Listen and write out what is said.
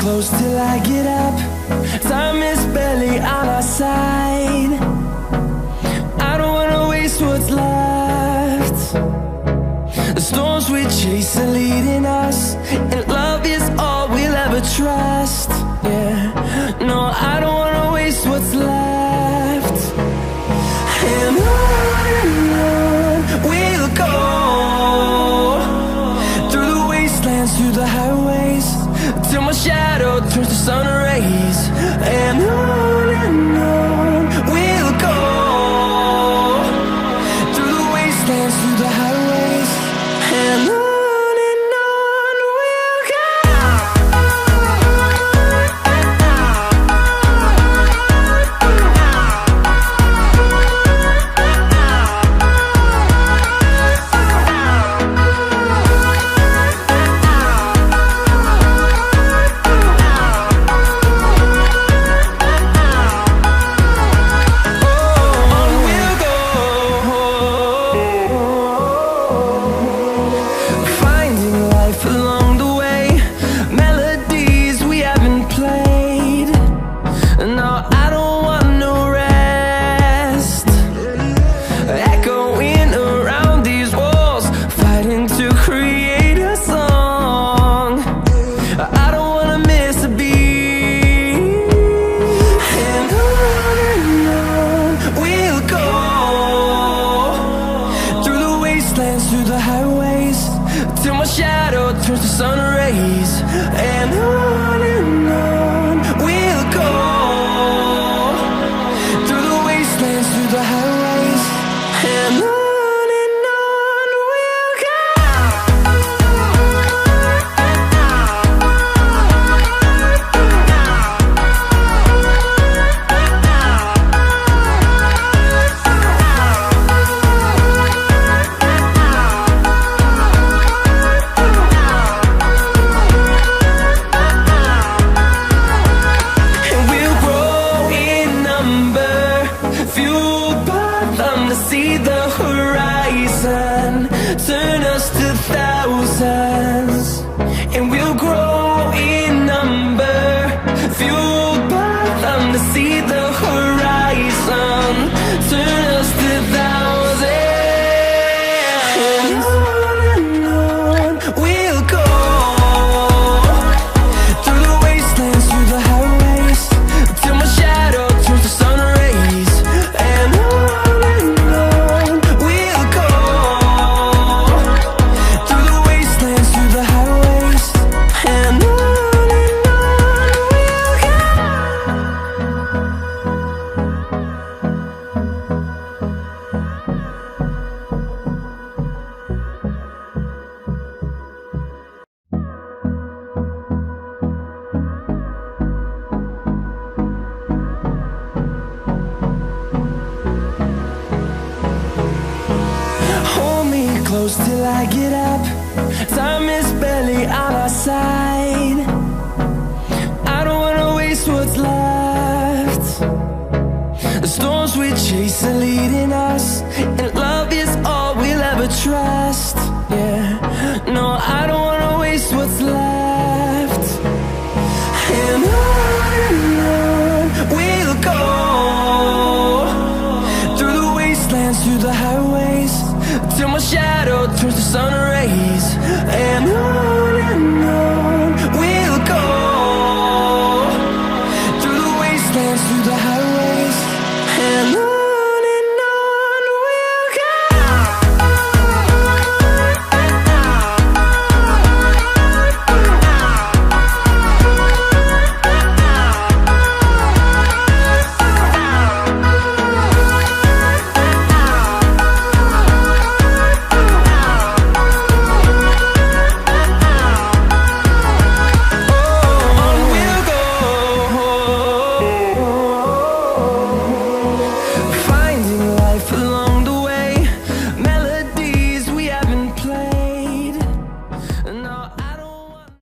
close till I get up. Time is barely on our side. I don't wanna waste what's left. The storms we chase are leading us, and love is all we'll ever trust. Yeah, no, I don't wanna waste what's left. And on we'll go, through the wastelands, through the highways, till my shadow turns to sun rays. And on we'll go, through the wastelands, through the highways, and on we'll go. Through the highways, till my shadow turns to sun rays. And on we'll go, through the wastelands, through the highways, and on we'll go. See the horizon turn us to thousands, and we'll grow in number, fueled by them. To see the horizon turn us to thousands, and on we'll go, through the wastelands, through the highways, till my shadow turns to sun rays. And close till I get up. Time is barely on our side.